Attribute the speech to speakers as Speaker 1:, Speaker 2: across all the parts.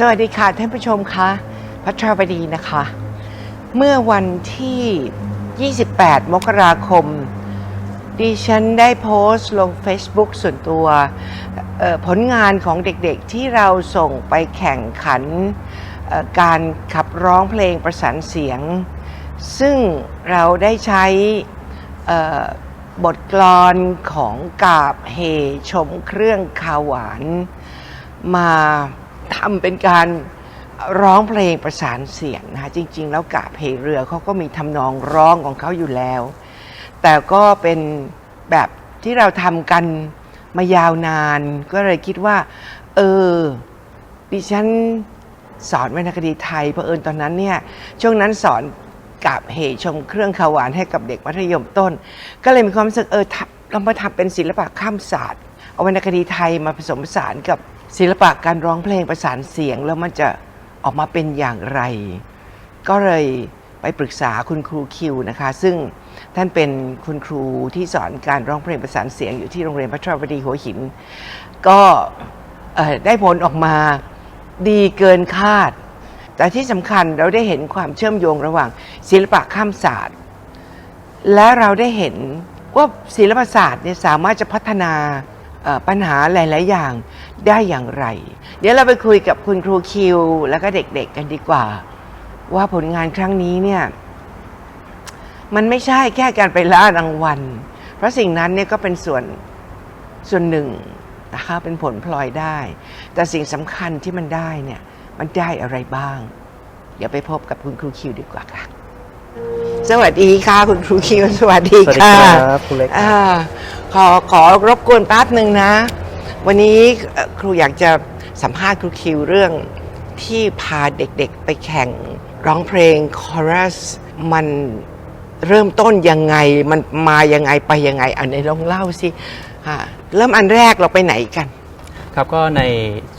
Speaker 1: สวัสดีค่ะท่านผู้ชมคะภัทรวดีนะคะเมื่อวันที่ 28 มกราคมดิฉันได้โพสต์ลง Facebook ส่วนตัวผลงานของเด็กๆที่เราส่งไปแข่งขันการขับร้องเพลงประสานเสียงซึ่งเราได้ใช้บทกลอนของกาบเฮชมเครื่องคาวหวานมาทำเป็นการร้องเพลงประสานเสียงนะคะจริงๆแล้วกาบเฮเรือเขาก็มีทำนองร้องของเขาอยู่แล้วแต่ก็เป็นแบบที่เราทำกันมายาวนานก็เลยคิดว่าดิฉันสอนวรรณคดีไทยเผอิญตอนนั้นเนี่ยช่วงนั้นสอนกาบเฮชมเครื่องคาวหวานให้กับเด็กมัธยมต้นก็เลยมีความรู้สึกเรามาทำเป็นศิลปะข้ามศาสตร์เอาวรรณคดีไทยมาผสมผสานกับศิลปะการร้องเพลงประสานเสียงแล้วมันจะออกมาเป็นอย่างไรก็เลยไปปรึกษาคุณครูคิวนะคะซึ่งท่านเป็นคุณครูที่สอนการร้องเพลงประสานเสียงอยู่ที่โรงเรียนภัทรวดีหัวหินก็ได้ผลออกมาดีเกินคาดแต่ที่สำคัญเราได้เห็นความเชื่อมโยงระหว่างศิลปะข้ามศาสตร์และเราได้เห็นว่าศิลปศาสตร์เนี่ยสามารถจะพัฒนาปัญหาหลายๆอย่างได้อย่างไรเดี๋ยวเราไปคุยกับคุณครูคิวแล้วก็เด็กๆกันดีกว่าว่าผลงานครั้งนี้เนี่ยมันไม่ใช่แค่การไปล่ารางวัลเพราะสิ่งนั้นเนี่ยก็เป็นส่วนหนึ่งนะคะเป็นผลพลอยได้แต่สิ่งสำคัญที่มันได้เนี่ยมันได้อะไรบ้างเดี๋ยวไปพบกับคุณครูคิวดีกว่าค่ะสวัสดีค่ะคุณครูคิวสวัสดีค่ะ
Speaker 2: สวัสดีครับคุณเล็ก
Speaker 1: ขอรบกวนแป๊บหนึ่งนะวันนี้ครูอยากจะสัมภาษณ์ครูคิวเรื่องที่พาเด็กๆไปแข่งร้องเพลงคอรัสมันเริ่มต้นยังไงมันมายังไงไปยังไงอันไหนลองเล่าสิเริ่มอันแรกเราไปไหนกัน
Speaker 2: ครับก็ใน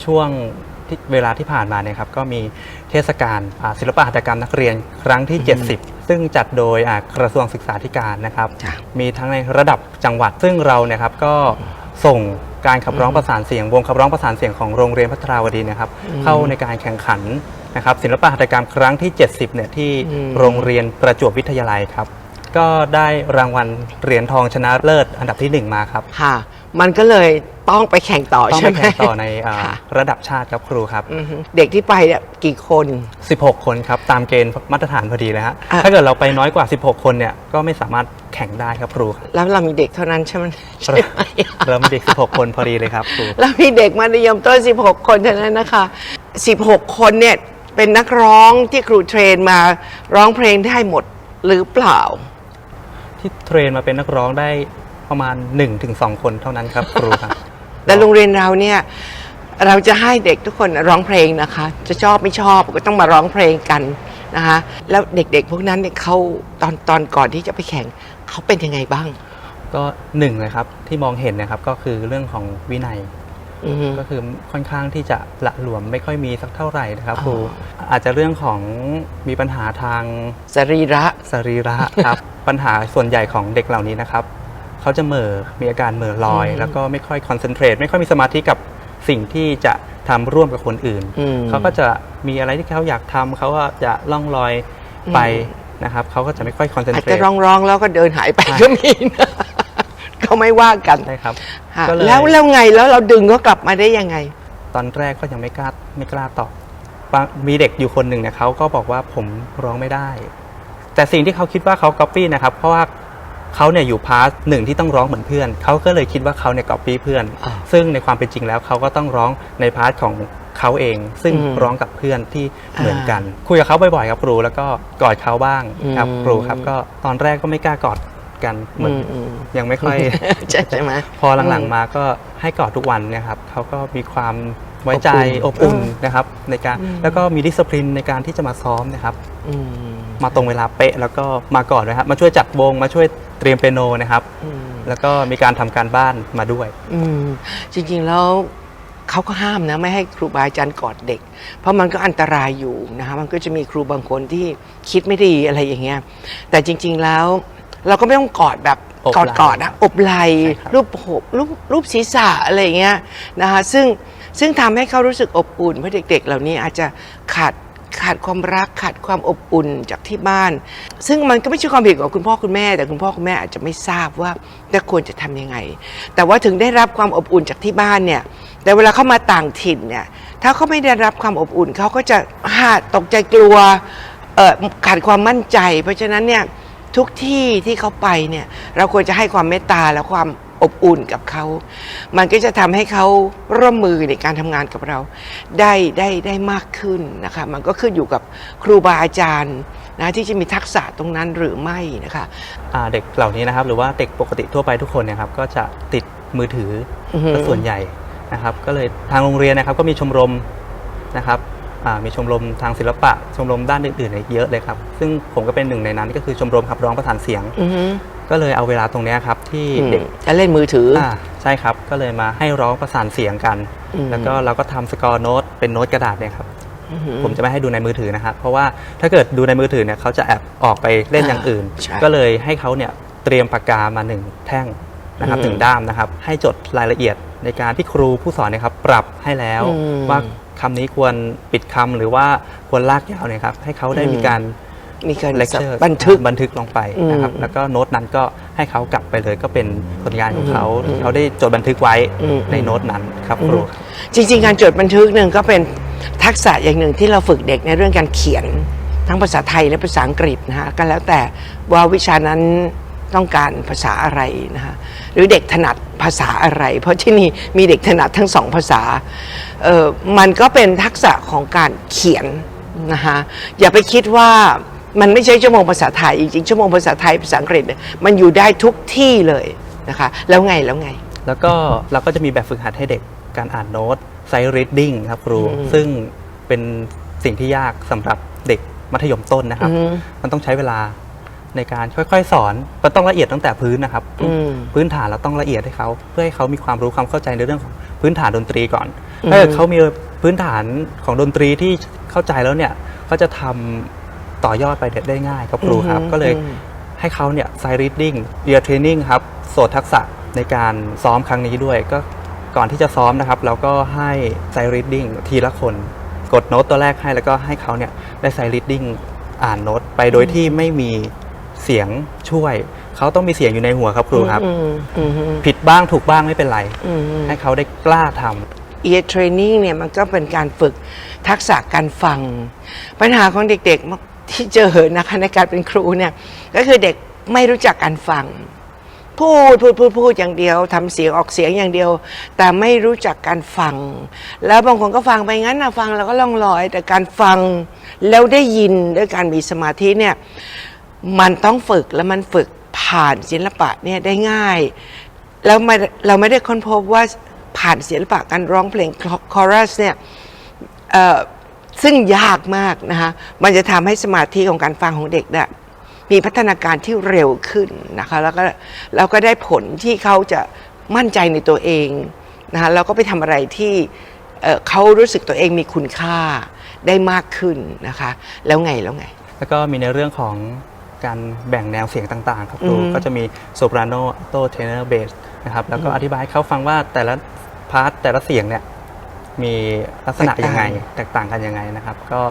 Speaker 2: ช่วงเวลาที่ผ่านมาเนี่ยครับก็มีเทศกาลศิลปหัตถกรรมนักเรียนครั้งที่ 70 ซึ่งจัดโดยกระทรวงศึกษาธิการนะครับมีทั้งในระดับจังหวัดซึ่งเราเนี่ยครับก็ส่งการขับร้องประสานเสียงวงขับร้องประสานเสียงของโรงเรียนภัทรวดีนะครับเข้าในการแข่งขันนะครับศิลปหัตถกรรมครั้งที่ 70 เนี่ยที่โรงเรียนประจวบวิทยาลัยครับก็ได้รางวัลเหรียญทองชนะเลิศอันดับที่1มาครับ
Speaker 1: ค่ะมันก็เลยต้องไปแข่งต่อใช่ไหม
Speaker 2: ต้องไปแข่งต่อในระดับชาติครับครูครับ
Speaker 1: เด็กที่ไปเนี่ยกี่คน
Speaker 2: 16 คนครับตามเกณฑ์มาตรฐานพอดีเลยฮะถ้าเกิดเราไปน้อยกว่า16 คนเนี่ยก็ไม่สามารถแข่งได้ครับครู
Speaker 1: แล้วเรามีเด็กเท่านั้นใช่ไหม
Speaker 2: เรามีเด็ก16 คนพอดีเลยครับครู
Speaker 1: แล้วมีเด็กมัธยมต้น16 คนเท่านั้นนะคะ16 คนเนี่ยเป็นนักร้องที่ครูเทรนมาร้องเพลงได้หมดหรือเปล่า
Speaker 2: ที่เทรนมาเป็นนักร้องได้ประมาณ 1-2 คนเท่านั้นครับครูครับ
Speaker 1: แต่โรงเรียนเราเนี่ยเราจะให้เด็กทุกคนร้องเพลงนะคะจะชอบไม่ชอบก็ต้องมาร้องเพลงกันนะคะแล้วเด็กๆพวกนั้นเนี่ยเขาตอนก่อนที่จะไปแข่งเขาเป็นยังไงบ้าง
Speaker 2: ก็หนึ่งเลยครับที่มองเห็นนะครับก็คือเรื่องของวินัยก็คือค่อนข้างที่จะละหลวมไม่ค่อยมีสักเท่าไหร่นะครับครูอาจจะเรื่องของมีปัญหาทาง
Speaker 1: สรีระ
Speaker 2: ครับปัญหาส่วนใหญ่ของเด็กเหล่านี้นะครับเขาจะมีอาการเหม่อลอยแล้วก็ไม่ค่อยคอนเซนเทรตไม่ค่อยมีสมาธิกับสิ่งที่จะทำร่วมกับคนอื่นเขาก็จะมีอะไรที่เขาอยากทำเขาก็จะล่องลอยไปนะครับเขาก็จะไม่ค่อยคอนเซนเทรต
Speaker 1: อาจจะร้องแล้วก็เดินหายไปก็มีนะเขาไม่ว่ากัน
Speaker 2: ใช่ครับ
Speaker 1: แล้วไงแล้วเราดึงเขากลับมาได้ยังไง
Speaker 2: ตอนแรกก็ยังไม่กล้าตอบมีเด็กอยู่คนหนึ่งเนี่ยเขาก็บอกว่าผมร้องไม่ได้แต่สิ่งที่เขาคิดว่าเขาก๊อปปี้นะครับเพราะว่าเขาเนี่ยอยู่พาร์ทหนึ่งที่ต้องร้องเหมือนเพื่อนเขาก็เลยคิดว่าเขาเนี่ยก๊อปปี้เพื่อนซึ่งในความเป็นจริงแล้วเขาก็ต้องร้องในพาร์ทของเขาเองซึ่งร้องกับเพื่อนที่เหมือนกันคุยกับเขาบ่อยๆครับครูแล้วก็กอดเขาบ้างครับครูครับก็ตอนแรกก็ไม่กล้ากอดกันเหมือนยังไม่ค่อย
Speaker 1: ใช่ไหม
Speaker 2: พอหลังๆมาก็ให้กอดทุกวันเนี่ยครับเขาก็มีความไว้ใจอบอุ่นนะครับในการแล้วก็มีดิสซิปลินในการที่จะมาซ้อมนะครับมาตรงเวลาเป๊ะแล้วก็มาก่อนนะครับมาช่วยจัดวงมาช่วยเตรียมเปียโนนะครับแล้วก็มีการทำการบ้านมาด้วย
Speaker 1: จริงๆแล้วเขาก็ห้ามนะไม่ให้ครูบาอาจารย์กอดเด็กเพราะมันก็อันตรายอยู่นะคะมันก็จะมีครูบางคนที่คิดไม่ดีอะไรอย่างเงี้ยแต่จริงๆแล้วเราก็ไม่ต้องกอดแบบกอดนะอบไหล่รูปศีรษะอะไรอย่างเงี้ยนะคะซึ่ง ซึ่งทำให้เขารู้สึกอบอุ่นเพราะเด็กๆเหล่านี้อาจจะขาดความรักขาดความอบอุ่นจากที่บ้าน ซึ่งมันก็ไม่ใช่ความผิดของคุณพ่อคุณแม่แต่คุณพ่อคุณแม่อาจจะไม่ทราบว่าจะควรจะทำยังไงแต่ว่าถึงได้รับความอบอุ่นจากที่บ้านเนี่ยแต่เวลาเขามาต่างถิ่นเนี่ยถ้าเขาไม่ได้รับความอบอุ่นเขาก็จะตกใจกลัวขาดความมั่นใจเพราะฉะนั้นเนี่ยทุกที่ที่เขาไปเนี่ยเราควรจะให้ความเมตตาและความอบอุ่นกับเขามันก็จะทำให้เขาร่วมมือในการทำงานกับเราได้มากขึ้นนะคะมันก็ขึ้นอยู่กับครูบาอาจารย์นะที่จะมีทักษะตรงนั้นหรือไม่นะคะ
Speaker 2: เด็กเหล่านี้นะครับหรือว่าเด็กปกติทั่วไปทุกคนเนี่ยครับก็จะติดมือถือส่วนใหญ่นะครับก็เลยทางโรงเรียนนะครับก็มีชมรมนะครับมีชมรมทางศิลปะชมรมด้านอื่นๆเยอะเลยครับซึ่งผมก็เป็นหนึ่งในนั้นก็คือชมรมขับร้องประสานเสียงก็เลยเอาเวลาตรงนี้ครับที่เด็ก
Speaker 1: จะเล่นมือถือ
Speaker 2: ใช่ครับก็เลยมาให้ร้องประสานเสียงกันแล้วก็เราก็ทำสกอร์โน้ตเป็นโน้ตกระดาษเนี่ยครับผมจะไม่ให้ดูในมือถือนะครับเพราะว่าถ้าเกิดดูในมือถือเนี่ยเขาจะแอบออกไปเล่นอย่างอื่นก็เลยให้เขาเนี่ยเตรียมปากกามา1แท่งนะครับ1ด้ามนะครับให้จดรายละเอียดในการที่ครูผู้สอนเนี่ยครับปรับให้แล้วว่าคำนี้ควรปิดคำหรือว่าควรลากยาวเนี่ยครับให้เขาได้มีการเลคเชอร์บันทึกลงไปนะครับแล้วก็โน้ตนั้นก็ให้เขากลับไปเลยก็เป็นผลงานของเขาที่เขาได้จดบันทึกไว้ในโน้ตนั้นครับครู
Speaker 1: จริงๆการจดบันทึกหนึ่งก็เป็นทักษะอย่างหนึ่งที่เราฝึกเด็กในเรื่องการเขียนทั้งภาษาไทยและภาษาอังกฤษนะฮะก็แล้วแต่ว่าวิชานั้นต้องการภาษาอะไรนะฮะหรือเด็กถนัดภาษาอะไรเพราะที่นี่มีเด็กถนัดทั้งสองภาษามันก็เป็นทักษะของการเขียนนะฮะอย่าไปคิดว่ามันไม่ใช่ชั่วโมงภาษาไทยจริงๆชั่วโมงภาษาไทยภาษาอังกฤษมันอยู่ได้ทุกที่เลยนะคะแล้วไง
Speaker 2: แล้วก็เราก็จะมีแบบฝึกหัดให้เด็กการอ่านโน้ตไซต์รีดดิ้งครับครูซึ่งเป็นสิ่งที่ยากสำหรับเด็กมัธยมต้นนะครับมันต้องใช้เวลาในการค่อยๆสอนมันต้องละเอียดตั้งแต่พื้นนะครับพื้นฐานเราต้องละเอียดให้เขาเพื่อให้เขามีความรู้ความเข้าใจในเรื่องของพื้นฐานดนตรีก่อนถ้าเขามีพื้นฐานของดนตรีที่เข้าใจแล้วเนี่ยเขาจะทำต่อยอดไปได้ง่ายครับครูครับก็เลยให้เขาเนี่ยไซต์รีดดิ้งเอียร์เทรนนิ่งครับโสดทักษะในการซ้อมครั้งนี้ด้วยก็ก่อนที่จะซ้อมนะครับเราก็ให้ไซต์รีดดิ้งทีละคนกดโน้ตตัวแรกให้แล้วก็ให้เขาเนี่ยได้ไซต์รีดดิ้งอ่านโน้ตไปโดยที่ไม่มีเสียงช่วยเขาต้องมีเสียงอยู่ในหัวครับครูครับผิดบ้างถูกบ้างไม่เป็นไรให้เขาได้กล้าทำ
Speaker 1: ear training เนี่ยมันก็เป็นการฝึกทักษะการฟังปัญหาของเด็กๆที่เจอนะคะในการเป็นครูเนี่ยก็คือเด็กไม่รู้จักการฟังพูดอย่างเดียวทำเสียงออกเสียงอย่างเดียวแต่ไม่รู้จักการฟังแล้วบางคนก็ฟังไปงั้นนะฟังแล้วก็ล่องลอยแต่การฟังแล้วได้ยินด้วยการมีสมาธิเนี่ยมันต้องฝึกแล้วมันฝึกผ่านศิลปะเนี่ยได้ง่ายแล้วเราไม่ได้ค้นพบว่าผ่านศิลปะการร้องเพลงคอรัสเนี่ยซึ่งยากมากนะคะมันจะทำให้สมาธิของการฟังของเด็กเนี่ยมีพัฒนาการที่เร็วขึ้นนะคะแล้วก็ได้ผลที่เขาจะมั่นใจในตัวเองนะคะแล้วก็ไปทำอะไรที่เขารู้สึกตัวเองมีคุณค่าได้มากขึ้นนะคะแล้วไง
Speaker 2: แล้วก็มีในเรื่องของการแบ่งแนวเสียงต่างๆครับครูก็จะมีโซปราโนโตเทเนอร์เบสนะครับแล้วก็อธิบายให้เขาฟังว่าแต่ละพาร์ทแต่ละเสียงเนี่ยมีลักษณะยังไงแตกต่างกันยังไงนะครับก็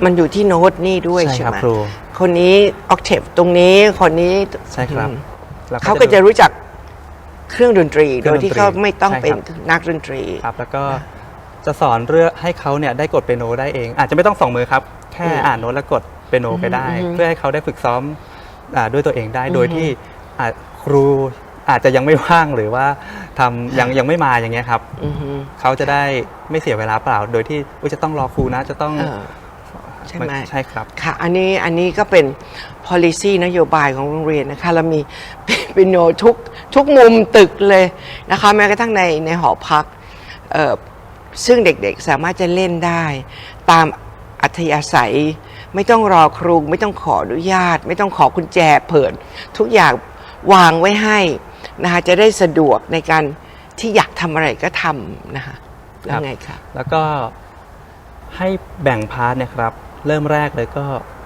Speaker 1: มันอยู่ที่โน้ตนี่ด้วยใช่ไหม
Speaker 2: ครู
Speaker 1: คนนี้ออกเทปตรงนี้คนนี้
Speaker 2: ใช่ครับ
Speaker 1: เขาก็จะรู้จักเครื่องดนตรีโดยที่เขาไม่ต้องเป็นนักดนตรี
Speaker 2: ครับแล้วก็จะสอนเรื่องให้เขาเนี่ยได้กดเปียโนได้เองอาจจะไม่ต้องส่องมือครับแค่อ่านโน้ตแล้วกดเปียโนไปได้เพื่อให้เขาได้ฝึกซ้อมด้วยตัวเองได้โดยที่ครูอาจจะยังไม่ว่างหรือว่าทำยังไม่มาอย่างเงี้ยครับเขาจะได้ไม่เสียเวลาเปล่าโดยที่จะต้องรอครูนะจะต้อง
Speaker 1: ใช่ไหม
Speaker 2: ใช่ครับ
Speaker 1: ค่ะอันนี้ก็เป็น policy นโยบายของโรงเรียนนะคะเรามีเปียโนทุกมุมตึกเลยนะคะแม้กระทั่งในหอพักซึ่งเด็กๆสามารถจะเล่นได้ตามอัธยาศัยไม่ต้องรอครูไม่ต้องขออนุญาตไม่ต้องขอกุญแจเปิดทุกอย่างวางไว้ให้นะคะจะได้สะดวกในการที่อยากทำอะไรก็ทำนะคะแล้วไงคะ
Speaker 2: แล้วก็ให้แบ่งพาร์ทเนี่ยครับเริ่มแรกเลยก็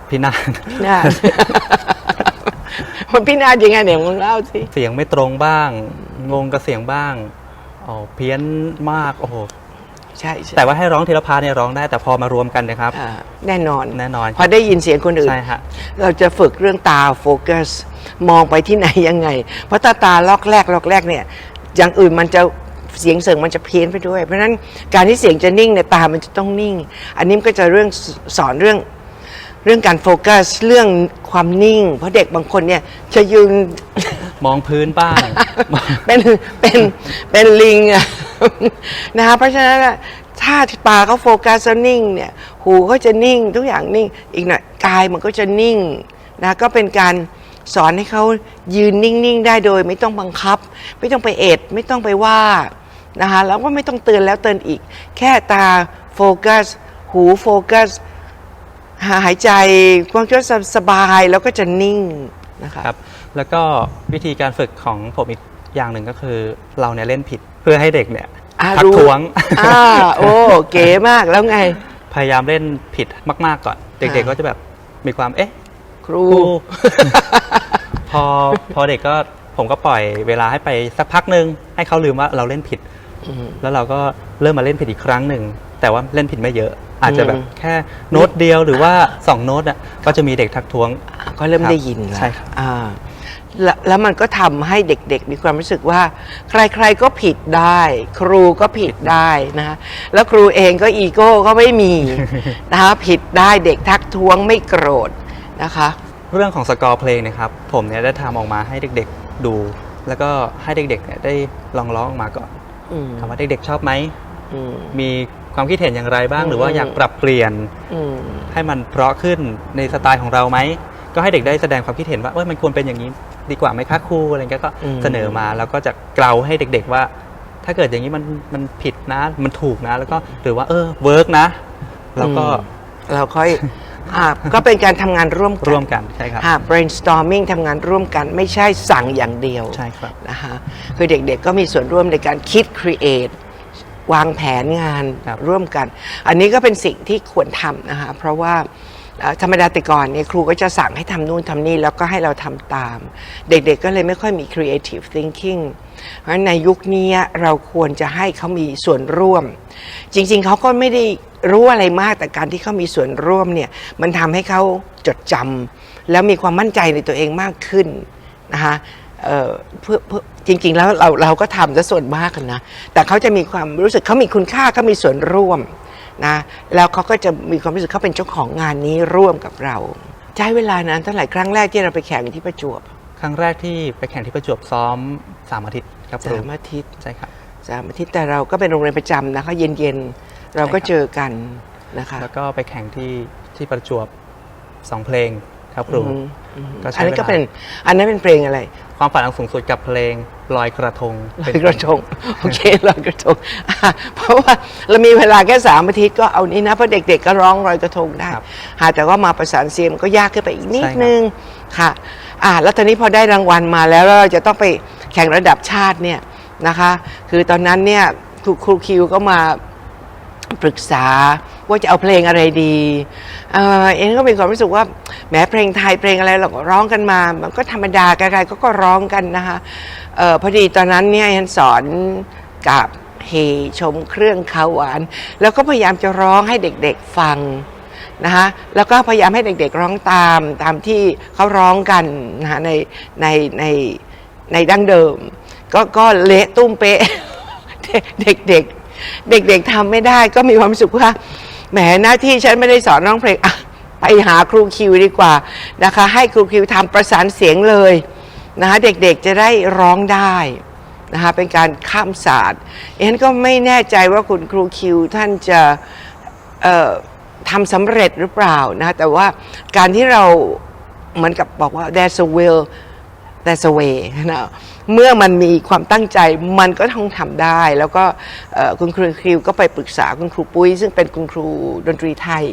Speaker 2: พินาศ
Speaker 1: มันพินาศยังไงเนี่ยมึงเล่าสิ
Speaker 2: เสียงไม่ตรงบ้างงงกับเสียงบ้างเพี้ยนมากโอ้โห
Speaker 1: ใช่ใช่
Speaker 2: แต่ว่าให้ร้องทีละพาร์ทเนี่ยร้องได้แต่พอมารวมกันนะครับ
Speaker 1: แน่นอน
Speaker 2: แน่นอน
Speaker 1: พอได้ยินเสียงคนอื่น
Speaker 2: ใช่ฮะ
Speaker 1: เราจะฝึกเรื่องตาโฟกัสมองไปที่ไหนยังไง เพราะตาล็อกแรกเนี่ยอย่างอื่นมันจะเสียงเสริงมันจะเพี้ยนไปด้วย เพราะฉะนั้นการที่เสียงจะนิ่งเนี่ยตามันจะต้องนิ่ง อันนี้มันก็จะสอนเรื่องการโฟกัสเรื่องความนิ่ง เพราะเด็กบางคนเนี่ยจะยืน
Speaker 2: มองพื้นบ้าง
Speaker 1: เป็นลิงอะนะคะเพราะฉะนั้นถ้าตาเขาโฟกัสแล้วนิ่งเนี่ยหูก็จะนิ่งทุกอย่างนิ่งอีกหน่อยกายมันก็จะนิ่งนะก็เป็นการสอนให้เขายืนนิ่งๆได้โดยไม่ต้องบังคับ ไม่ต้องไปไม่ต้องไปว่านะคะแล้วก็ไม่ต้องเตือนแล้วเตือนอีก แค่ตาโฟกัสหูโฟกัสหายใจความคิดสบายแล้วก็จะนิ่งนะคะ
Speaker 2: ครับแล้วก็วิธีการฝึกของผมอีกอย่างหนึ่งก็คือเราเนี่ยเล่นผิดเพื่อให้เด็กเนี่ยทักท้วง
Speaker 1: โอ้เก๋มากแล้วไง
Speaker 2: พยายามเล่นผิดมากๆก่อน เด็กๆก็จะแบบมีความ
Speaker 1: ครู
Speaker 2: พอเด็กก็ผมก็ปล่อยเวลาให้ไปสักพักหนึ่งให้เขาลืมว่าเราเล่นผิดแล้วเราก็เริ่มมาเล่นผิดอีกครั้งหนึ่งแต่ว่าเล่นผิดไม่เยอะ อาจจะแบบแค่โน้ตเดียวหรือว่า2โน้ตอ่ะก็จะมีเด็กทักท้วง
Speaker 1: ก็เริ่มได้ยินแล้ว
Speaker 2: ใช่ครับ
Speaker 1: แล้วมันก็ทำให้เด็กๆมีความรู้สึกว่าใครๆก็ผิดได้ ครูก็ผิดได้นะแล้วครูเองก็อีโก้ก็ไม่มี นะคะผิดได้เด็กทักท้วงไม่โกรธนะคะ
Speaker 2: เรื่องของสกอร์เพลงนะครับผมเนี่ยได้ทำออกมาให้เด็กๆดู แล้วก็ให้เด็กๆเนี่ยได้ลองร้องออกมาก่อนถามว่าเด็กๆชอบไหมมีความคิดเห็นอย่างไรบ้างหรือว่าอยากปรับเปลี่ยนให้มันเพราะขึ้นในสไตล์ของเราไหมก็ให้เด็กได้แสดงความคิดเห็นว่ามันควรเป็นอย่างนี้ดีกว่าไหมคะครูอะไรเงี้ยก็เสนอมาแล้วก็จะเกลาให้เด็กๆว่าถ้าเกิดอย่างนี้มันผิดนะมันถูกนะแล้วก็หรือว่าเวิร์กนะแล้วก็
Speaker 1: เราค่อยก็เป็นการทำงานร่วม
Speaker 2: กันใช่ครับ
Speaker 1: brainstorming ทำงานร่วมกันไม่ใช่สั่งอย่างเดียว
Speaker 2: ใช่ครับ
Speaker 1: นะคะคือเด็กๆก็มีส่วนร่วมในการคิด create วางแผนงานร่วมกันอันนี้ก็เป็นสิ่งที่ควรทำนะคะเพราะว่าธรรมดาแต่ก่อนเนี่ยครูก็จะสั่งให้ทำนู่นทำนี่แล้วก็ให้เราทำตามเด็กๆก็เลยไม่ค่อยมี creative thinking เพราะฉะนั้นในยุคนี้เราควรจะให้เขามีส่วนร่วมจริงๆเขาก็ไม่ได้รู้อะไรมากแต่การที่เขามีส่วนร่วมเนี่ยมันทำให้เขาจดจำแล้วมีความมั่นใจในตัวเองมากขึ้นนะคะเพื่อจริงๆแล้วเราก็ทำซะส่วนมากกันนะแต่เขาจะมีความรู้สึกเขามีคุณค่าเขามีส่วนร่วมนะแล้วเขาก็จะมีความรู้สึกเขาเป็นเจ้าของงานนี้ร่วมกับเราใช้เวลานานเท่าไหร่ครั้งแรกที่เราไปแข่งที่ประจวบ
Speaker 2: ครั้งแรกที่ไปแข่งที่ประจวบซ้อม3 อาทิตย์ครับ
Speaker 1: 3 อาทิตย์
Speaker 2: ใช่ครับ
Speaker 1: 3 อาทิตย์แต่เราก็เป็นโรงเรียนประจำนะคะเย็นๆเราก็เจอกันนะคะ
Speaker 2: แล้วก็ไปแข่งที่ประจวบ2 เพลงครับครู
Speaker 1: อันนี้ก็เป็นอันนั้นเป็นเพลงอะไร
Speaker 2: ความฝันอันสูงสุดกับเพลงลอยกระทง
Speaker 1: ลอยกระทงโอเคลอยกระทงเพราะว่าเรามีเวลาแค่3 อาทิตย์ก็เอานี้นะเพราะเด็กๆก็ร้องลอยกระทงได้แต่ว่ามาประสานเสียงมันก็ยากขึ้นไปอีกนิดนึงค่ะแล้วตอนนี้พอได้รางวัลมาแล้วเราจะต้องไปแข่งระดับชาติเนี่ยนะคะคือตอนนั้นเนี่ยครูคิวก็มาปรึกษาว่าจะเอาเพลงอะไรดีเองก็มีความรู้สึกว่าแม้เพลงไทยเพลงอะไรเราก็ร้องกันมามันก็ธรรมดาใครๆก็ร้องกันนะคะพอดีตอนนั้นเนี่ยฉันสอนกับเฮชมเครื่องข้าวหวานแล้วก็พยายามจะร้องให้เด็กๆฟังนะคะแล้วก็พยายามให้เด็กๆร้องตามที่เขาร้องกันนะคะในดั้งเดิมก็เละตุ้มเป๊ะเด็กๆทำไม่ได้ก็มีความรู้สึกว่าแหมหน้าที่ฉันไม่ได้สอนร้องเพลงไปหาครูคิวดีกว่านะคะให้ครูคิวทำประสานเสียงเลยนะคะเด็กๆจะได้ร้องได้นะคะเป็นการข้ามศาสตร์เอ็นก็ไม่แน่ใจว่าคุณครูคิวท่านจะทำสำเร็จหรือเปล่านะแต่ว่าการที่เราเหมือนกับบอกว่า there's a will there's a way นะเมื่อมันมีความตั้งใจมันก็ต้องทำได้แล้วก็คุณครูคิวก็ไปปรึกษาคุณครูปุ้ยซึ่งเป็นคุณครูดนตรีไทย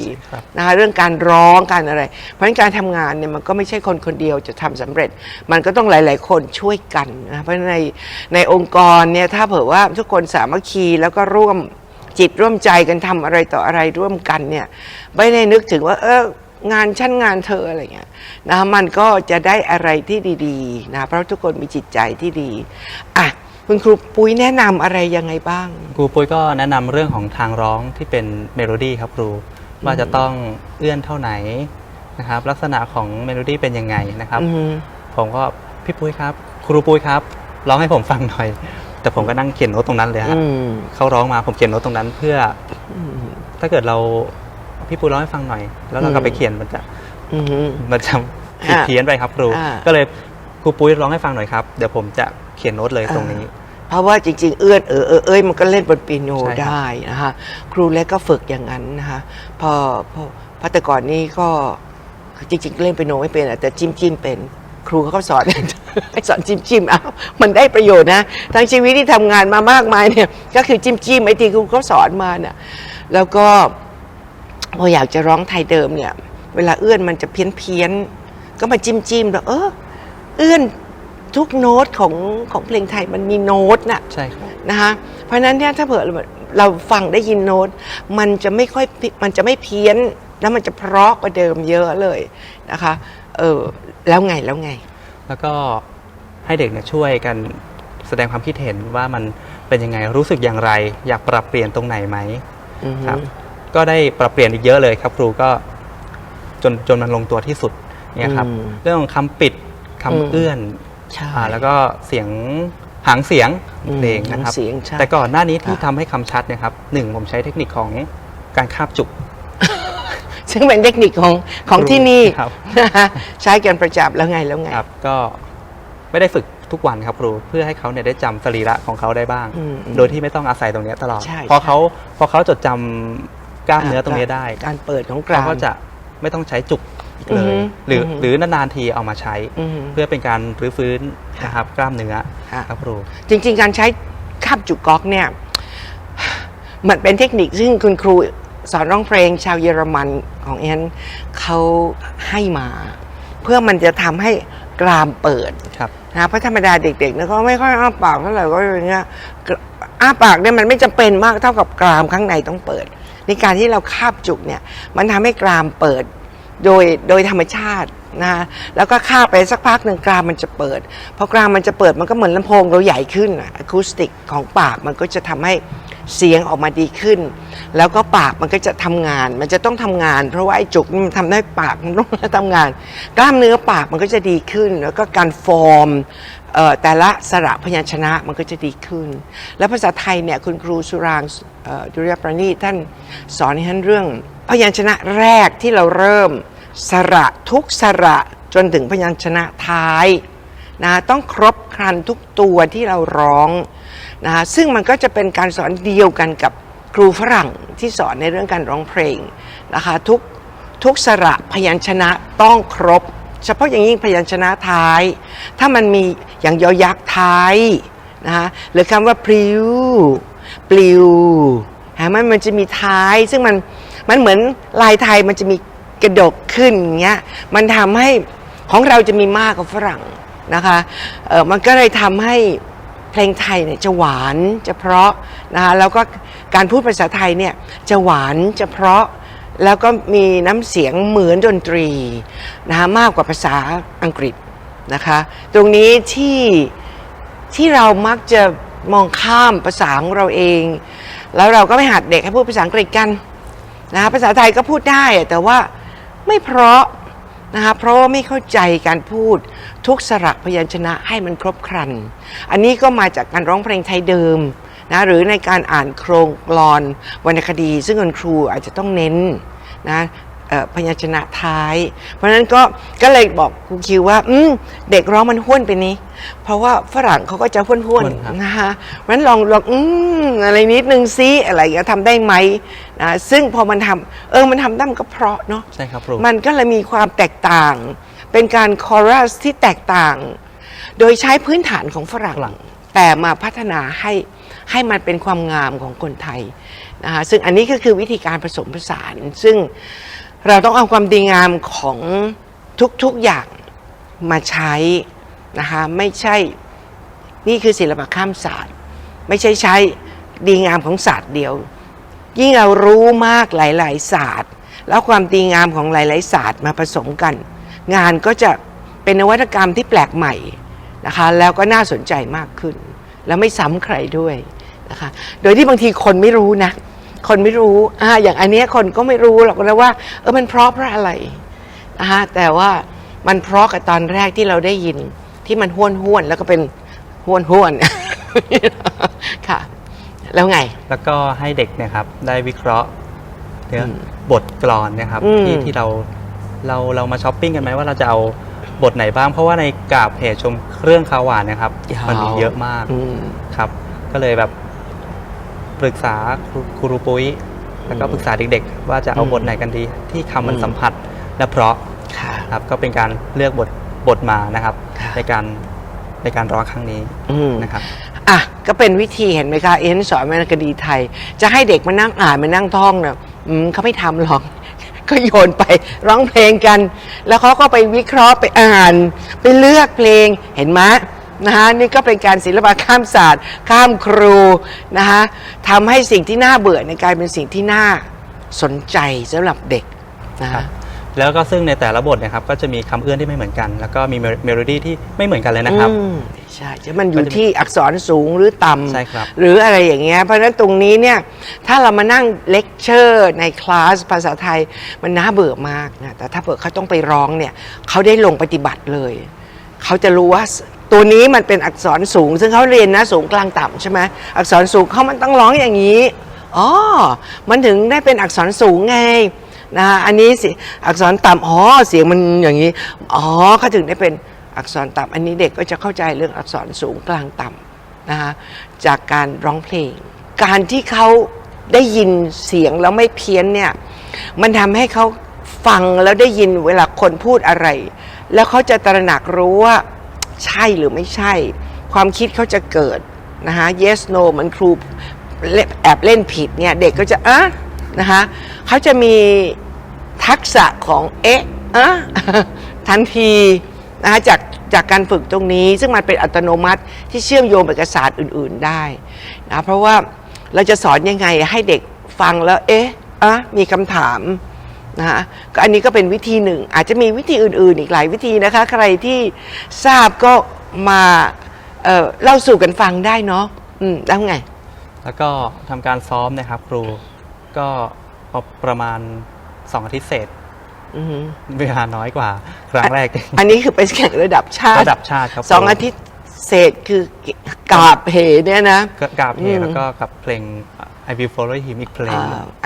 Speaker 1: นะคะเรื่องการร้องการอะไรเพราะฉะนั้นการทำงานเนี่ยมันก็ไม่ใช่คนเดียวจะทำสำเร็จมันก็ต้องหลายๆคนช่วยกันนะเพราะในองค์กรเนี่ยถ้าเผื่อว่าทุกคนสามัคคีแล้วก็ร่วมจิตร่วมใจกันทำอะไรต่ออะไรร่วมกันเนี่ยไม่ได้นึกถึงว่างานชั้นงานเธออะไรเงี้ยนะมันก็จะได้อะไรที่ดีๆนะเพราะทุกคนมีจิตใจที่ดี คุณครูปุ้ยแนะนำอะไรยังไงบ้าง
Speaker 2: ครูปุ้ยก็แนะนำเรื่องของทางร้องที่เป็นเมโลดี้ครับครูว่าจะต้องเอื้อนเท่าไหนนะครับลักษณะของเมโลดี้เป็นยังไงนะครับผมก็พี่ปุ้ยครับครูปุ้ยครับร้องให้ผมฟังหน่อยแต่ผมก็นั่งเขียนโน้ตตรงนั้นเลยฮะเขาร้องมาผมเขียนโน้ตตรงนั้นเพื่อถ้าเกิดเราพี่ปุ้ยร้องให้ฟังหน่อยแล้วเรากลับไปเขียนมันจะผิดเพี้ยนไปครับครูก็เลยครูปุ้ยร้องให้ฟังหน่อยครับเดี๋ยวผมจะเขียนโน้ตเลยตรงนี้
Speaker 1: เพราะว่าจริงๆเอื้อนเอ้ยมันก็เล่นบนเปียโนได้นะคะครูเล็กก็ฝึกอย่างนั้นนะคะพอแต่ก่อนนี้ก็จริงๆเล่นเปียโนไม่เป็นแต่จิ้มเป็นครูเขาก็สอน สอนจิ้มเอามันได้ประโยชน์นะทั้งชีวิตที่ทำงานมามากมายเนี่ยก็คือจิ้มไอ้ที่ครูเขาสอนมาเนี่ยแล้วก็พออยากจะร้องไทยเดิมเนี่ยเวลาเอื้อนมันจะเพี้ยนก็มาจิ้มแล้วเอื้อนทุกโน้ตของเพลงไทยมันมีโน้ตน่ะ
Speaker 2: ใช่ครับ
Speaker 1: นะคะเพราะฉะนั้นเนี่ยถ้าเผื่อเราฟังได้ยินโน้ตมันจะไม่เพี้ยนแล้วมันจะเพราะกว่าเดิมเยอะเลยนะคะแล้วไง
Speaker 2: แล้วก็ให้เด็กเนี่ยช่วยกันแสดงความคิดเห็นว่ามันเป็นยังไงรู้สึกอย่างไรอยากปรับเปลี่ยนตรงไหนไหมครับก็ได้ปรับเปลี่ยนอีกเยอะเลยครับครูก็จนมันลงตัวที่สุดเนี่ยครับเรื่องของคำปิดคำเอื้อนแล้วก็เสียงหางเสียงเพลงนะครับแต่ก่อนหน้านี้ที่ทำให้คำชัดเนี่ยครับผมใช้เทคนิคของการคาบจุก
Speaker 1: ซึ่งเป็นเทคนิคของที่นี่ใช้กันประจำแล้วไง
Speaker 2: ครับก็ไม่ได้ฝึกทุกวันครับครูเพื่อให้เขาเนี่ยได้จำสรีระของเขาได้บ้างโดยที่ไม่ต้องอาศัยตรงนี้ตลอดพอเขาจดจำกล้ามเนื้อตรงนี้ได้
Speaker 1: การเปิดของกราม
Speaker 2: เขาก็จะไม่ต้องใช้จุกเลยหรือนานๆทีเอามาใช้เพื่อเป็นการรื้อฟื้นนะครับกล้ามเนื้อครับครู
Speaker 1: จริงๆการใช้คาบจุกก๊อกเนี่ยมันเป็นเทคนิคซึ่งคุณครูสอนร้องเพลงชาวเยอรมันของเอ็นเขาให้มาเพื่อมันจะทำให้กรามเปิดนะเพราะธรรมดาเด็กๆเนี่ยก็ไม่ค่อยอ้าปากเท่าไหร่ก็อย่างเงี้ยอ้าปากเนี่ยมันไม่จำเป็นมากเท่ากับกรามข้างในต้องเปิดในการที่เราคาบจุกเนี่ยมันทำให้กรามเปิดโดยธรรมชาตินะแล้วก็คาบไปสักพักหนึ่งกรามมันจะเปิดพอกรามมันจะเปิดมันก็เหมือนลำโพงเราใหญ่ขึ้นอะคูสติกของปากมันก็จะทำให้เสียงออกมาดีขึ้นแล้วก็ปากมันก็จะทำงานมันจะต้องทำงานเพราะว่าไอ้จุกมันทำให้ปากมันต้องทำงานกล้ามเนื้อปากมันก็จะดีขึ้นแล้วก็การฟอร์มแต่ละสระพยัญชนะมันก็จะดีขึ้นแล้วภาษาไทยเนี่ยคุณครูสุรางค์ดุริยประณีตท่านสอนให้ท่านเรื่องพยัญชนะแรกที่เราเริ่มสระทุกสระจนถึงพยัญชนะท้ายนะต้องครบครันทุกตัวที่เราร้องนะซึ่งมันก็จะเป็นการสอนเดียวกันกับครูฝรั่งที่สอนในเรื่องการร้องเพลงนะคะทุกสระพยัญชนะต้องครบเฉพาะอย่างยิ่งพยัญชนะท้ายถ้ามันมีอย่างยอยักษ์ท้ายนะคะหรือคำว่าพลิ้วปลิวมันจะมีท้ายซึ่งมันเหมือนลายไทยมันจะมีกระดกขึ้นอย่างเงี้ยมันทำให้ของเราจะมีมากกว่าฝรั่งนะคะมันก็เลยทำให้เพลงไทยเนี่ยจะหวานจะเพราะนะคะแล้วก็การพูดภาษาไทยเนี่ยจะหวานจะเพราะแล้วก็มีน้ำเสียงเหมือนดนตรีนะคะมากกว่าภาษาอังกฤษนะคะตรงนี้ที่เรามักจะมองข้ามภาษาของเราเองแล้วเราก็ไม่หัดเด็กให้พูดภาษาอังกฤษกันนะคะภาษาไทยก็พูดได้แต่ว่าไม่เพราะนะคะเพราะว่าไม่เข้าใจการพูดทุกสระพยัญชนะให้มันครบครันอันนี้ก็มาจากการร้องเพลงไทยเดิมนะหรือในการอ่านโครงกลอนวรรณคดีซึ่งคุณครูอาจจะต้องเน้นนะพยัญชนะท้ายเพราะฉะนั้นก็เลยบอกครูคิวว่าเด็กร้องมันห้วนไปนี้เพราะว่าฝรั่งเขาก็จะห้วนนะคะเพราะฉะนั้นลองอะไรนิดนึงซิอะไรก็ทำได้ไหมนะซึ่งพอมันทำมันทำได้มันก็เพราะเนาะ
Speaker 2: ใช่ครับครู
Speaker 1: มันก็เลยมีความแตกต่างเป็นการคอรัสที่แตกต่างโดยใช้พื้นฐานของฝรั่งแต่มาพัฒนาให้มันเป็นความงามของคนไทยนะคะซึ่งอันนี้ก็คือวิธีการผสมผสานซึ่งเราต้องเอาความดีงามของทุกๆอย่างมาใช้นะคะไม่ใช่นี่คือศิลปะข้ามศาสตร์ไม่ใช่ใช้ดีงามของศาสตร์เดียวยิ่งเรารู้มากหลายๆศาสตร์แล้วความดีงามของหลายๆศาสตร์มาผสมกันงานก็จะเป็นนวัตกรรมที่แปลกใหม่นะคะแล้วก็น่าสนใจมากขึ้น แล้วไม่ซ้ำใครด้วยนะคะโดยที่บางทีคนไม่รู้นะคนไม่รู้อย่างอันเนี้ยคนก็ไม่รู้หรอกนะว่ามันเพราะอะไรนะคะแต่ว่ามันเพราะกับตอนแรกที่เราได้ยินที่มันห้วนแล้วก็เป็นห้วนค่ะแล้วไง
Speaker 2: แล้วก็ให้เด็กเนี่ยครับได้วิเคราะห์เรื่องบทกลอนนะครับที่เรามาช้อปปิ้งกันไหมว่าเราจะเอาบทไหนบ้างเพราะว่าในกาบเหตุชมเครื่องคาวหวานนะครับมันมีเยอะมากครับก็เลยแบบปรึกษาครูปุ้ยแล้วก็ปรึกษาเด็กๆว่าจะเอาบทไหนกันดีที่คำมันสัมผัสและเพราะครับก็เป็นการเลือกบทมานะครับในการร้องครั้งนี้นะครับ
Speaker 1: ก็เป็นวิธีเห็นไหมคะสอนวรรณคดีไทยจะให้เด็กมานั่งอ่านมานั่งท่องเนี่ยเขาไม่ทำหรอกก็โยนไปร้องเพลงกันแล้วเขาก็ไปวิเคราะห์ไปอ่านไปเลือกเพลงเห็นไหมนะคะนี่ก็เป็นการศิลปะข้ามศาสตร์ข้ามครูนะคะทำให้สิ่งที่น่าเบื่อในกลายเป็นสิ่งที่น่าสนใจสำหรับเด็กนะคะ
Speaker 2: แล้วก็ซึ่งในแต่ละบทนะครับก็จะมีคำเอื้อนที่ไม่เหมือนกันแล้วก็มีเมโลดี้ที่ไม่เหมือนกันเลยนะครับ
Speaker 1: ใช่จะมันอยู่ที่อักษรสูงหรือต่ำ
Speaker 2: ใช่ครับ
Speaker 1: หรืออะไรอย่างเงี้ยเพราะฉะนั้นตรงนี้เนี่ยถ้าเรามานั่งเลคเชอร์ในคลาสภาษาไทยมันน่าเบื่อมากนะแต่ถ้าเผื่อเขาต้องไปร้องเนี่ยเขาได้ลงปฏิบัติเลยเขาจะรู้ว่าตัวนี้มันเป็นอักษรสูงซึ่งเขาเรียนนะสูงกลางต่ำใช่ไหมอักษรสูงเขามันต้องร้องอย่างนี้มันถึงได้เป็นอักษรสูงไงอันนี้สิอักษรต่ำเสียงมันอย่างนี้เขาถึงได้เป็นอักษรต่ำอันนี้เด็กก็จะเข้าใจเรื่องอักษรสูงกลางต่ำนะคะจากการร้องเพลงการที่เขาได้ยินเสียงแล้วไม่เพี้ยนเนี่ยมันทำให้เขาฟังแล้วได้ยินเวลาคนพูดอะไรแล้วเขาจะตระหนักรู้ว่าใช่หรือไม่ใช่ความคิดเขาจะเกิดนะคะ yes no มันครูแอบเล่นผิดเนี่ยเด็กก็จะนะคะเขาจะมีทักษะของทันทีนะคะจากการฝึกตรงนี้ซึ่งมันเป็นอัตโนมัติที่เชื่อมโยงไปกับศาสตร์อื่นๆได้นะเพราะว่าเราจะสอนยังไงให้เด็กฟังแล้วมีคำถามนะคะก็อันนี้ก็เป็นวิธีหนึ่งอาจจะมีวิธีอื่นๆอีกหลายวิธีนะคะใครที่ทราบก็มาเล่าสู่กันฟังได้เนาะแล้วไง
Speaker 2: แล้วก็ทำการซ้อมนะครับครูก็ประมาณ2 อาทิตย์เศษเวลาน้อยกว่าครั้งแรก
Speaker 1: อันนี้คือไปแข่งระดับชาติ
Speaker 2: ครับ
Speaker 1: 2 อาทิตย์เศษคือกาบเหเนี่ยนะ
Speaker 2: กาบเหแล้วก็กับเพลง I Will Follow Him อีกเพลง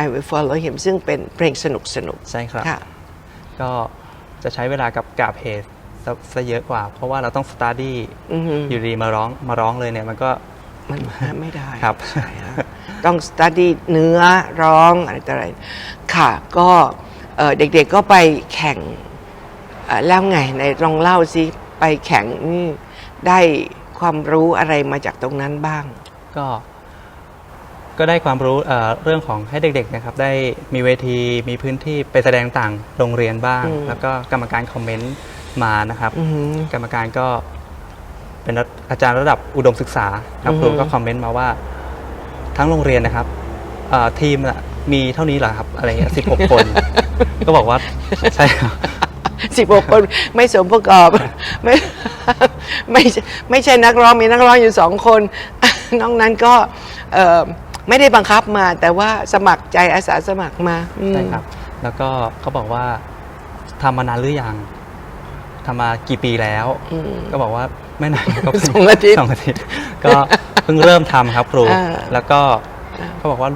Speaker 1: I Will Follow Him ซึ่งเป็นเพลงสนุก
Speaker 2: ใช่ครับก็จะใช้เวลากับกาบเหซะเยอะกว่าเพราะว่าเราต้องสตาร์ดี้อยู่ดีมาร้องเลยเนี่ยมัน
Speaker 1: ไม่ได้
Speaker 2: ครับ
Speaker 1: ต้องสตัดดี้เนื้อร้องอะไรค่ะก็เด็กๆก็ไปแข่งแล้วไงในลองเล่าซิไปแข่งนี่ได้ความรู้อะไรมาจากตรงนั้นบ้าง
Speaker 2: ก็ได้ความรู้เรื่องของให้เด็กๆนะครับได้มีเวทีมีพื้นที่ไปแสดงต่างโรงเรียนบ้างแล้วก็กรรมการคอมเมนต์มานะครับกรรมการก็เป็นอาจารย์ระดับอุดมศึกษาครับครูก็คอมเมนต์มาว่าทั้งโรงเรียนนะครับทีมมีเท่านี้เหรอครับอะไรเงี้ย16 คนก็บอกว่าใช่
Speaker 1: 16 คนไม่สมประกอบไม่ใช่นักร้องมีนักร้องอยู่2 คนนอกนั้นก็ไม่ได้บังคับมาแต่ว่าสมัครใจอาสาสมัครมา
Speaker 2: ใช่ครับแล้วก็เขาบอกว่าทำมานานหรือยังทำมากี่ปีแล้วก็บอกว่าไม่นานก็
Speaker 1: 2 อาทิตย์
Speaker 2: ก็เพิ่งเริ่มทำครับครูแล้วก็เขาบอกว่า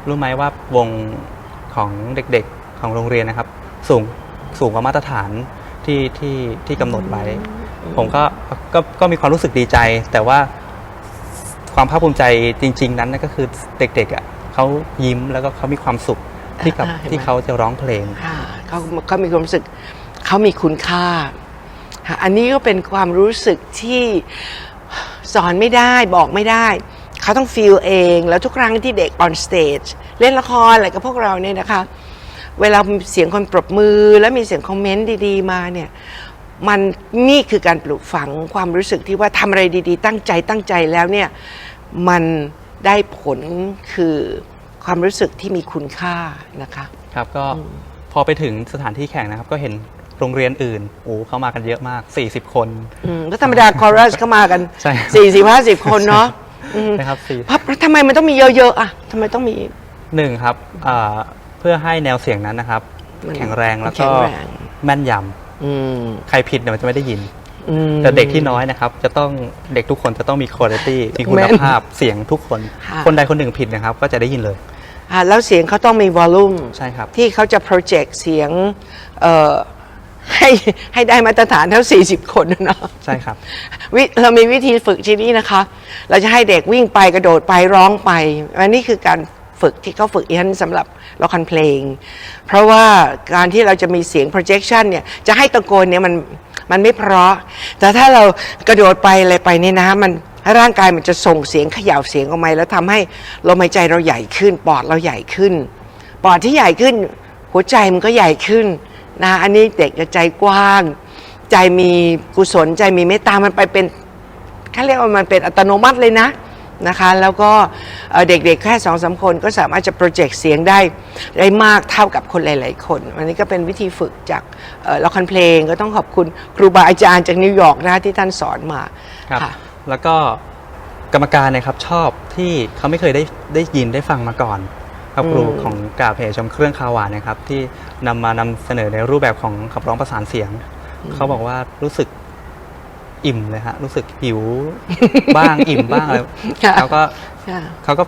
Speaker 2: รู้ไหมว่าวงของเด็กๆของโรงเรียนนะครับสูงกว่ามาตรฐานที่กำหนดไว้ผมก็มีความรู้สึกดีใจแต่ว่าความภาคภูมิใจจริงๆนั้นก็คือเด็กๆเขายิ้มแล้วก็เขามีความสุขที่เขาจะร้องเพลง
Speaker 1: เขามีความรู้สึกเขามีคุณค่าอันนี้ก็เป็นความรู้สึกที่สอนไม่ได้บอกไม่ได้เขาต้องฟีลเองแล้วทุกครั้งที่เด็ก on stage เล่นละครอะไรกับพวกเราเนี่ยนะคะเวลาเสียงคนปรบมือแล้วมีเสียงคอมเมนต์ดีๆมาเนี่ยนี่คือการปลูกฝังความรู้สึกที่ว่าทำอะไรดีๆตั้งใจแล้วเนี่ยมันได้ผลคือความรู้สึกที่มีคุณค่านะคะ
Speaker 2: ครับก็พอไปถึงสถานที่แข่งนะครับก็เห็นโรงเรียนอื่นเข้ามากันเยอะมาก40 คน
Speaker 1: ก็ธรรมดาคอรัสเข้ามากัน40-50 คนเนาะ
Speaker 2: นะครับสี่
Speaker 1: เพราะทำไมมันต้องมีเยอะๆอ่ะทำไมต้องมี
Speaker 2: หนึ่งครับเพื่อให้แนวเสียงนั้นนะครับ
Speaker 1: มัน
Speaker 2: แข็งแรงแล้ว
Speaker 1: แข็
Speaker 2: ก็
Speaker 1: งแรง
Speaker 2: แม่นย
Speaker 1: อืม
Speaker 2: ำใครผิดเนี่ยมันจะไม่ได้ยิน
Speaker 1: อืม
Speaker 2: แต่เด็กที่น้อยนะครับจะต้องเด็กทุกคนจะต้องมีคุณภาพมีคุณภาพเสียงทุกคน
Speaker 1: ค่ะ
Speaker 2: คนใดคนหนึ่งผิดนะครับก็จะได้ยินเลย
Speaker 1: แล้วเสียงเขาต้องมีวอลลุ่ม
Speaker 2: ใช่ครับ
Speaker 1: ที่เขาจะโปรเจกต์เสียงให้ได้มาตรฐานเท่า 40 คนนะเนาะ
Speaker 2: ใช่ครับ
Speaker 1: เรามีวิธีฝึกที่นี่นะคะ เราจะให้เด็กวิ่งไปกระโดดไปร้องไปอันนี้คือการฝึกที่เขาฝึกอีฮันสำหรับละครเพลง เพราะว่าการที่เราจะมีเสียง projection เนี่ยจะให้ตะโกนเนี่ยมันไม่เพราะ แต่ถ้าเรากระโดดไปอะไรไปเนี่ยนะมันร่างกายมันจะส่งเสียงเขย่าเสียงออกมาแล้วทำให้ลมหายใจเราใหญ่ขึ้นปอดเราใหญ่ขึ้นปอดที่ใหญ่ขึ้นหัวใจมันก็ใหญ่ขึ้นนะอันนี้เด็กจะใจกว้างใจมีกุศลใจมีเมตตามันไปเป็นเขาเรียกว่ามันเป็นอัตโนมัติเลยนะคะแล้วก็เด็กๆแค่2-3 คนก็สามารถจะโปรเจกต์เสียงได้มากเท่ากับคนหลายๆคนอันนี้ก็เป็นวิธีฝึกจากละครเพลงก็ต้องขอบคุณครูบาอาจารย์จากนิวยอร์กนะคะที่ท่านสอนมา
Speaker 2: ครับ
Speaker 1: ค่ะ
Speaker 2: แล้วก็กรรมการนะครับชอบที่เขาไม่เคยได้ยินได้ฟังมาก่อนครับครูของกาบเหชมเครื่องคาวหวานนะครับที่นำเสนอในรูปแบบของขับร้องประสานเสียงเขาบอกว่ารู้สึกอิ่มเลยฮะรู้สึกหิว บ้าง อิ่มบ้างอะไร
Speaker 1: ค่ะ
Speaker 2: เขาก็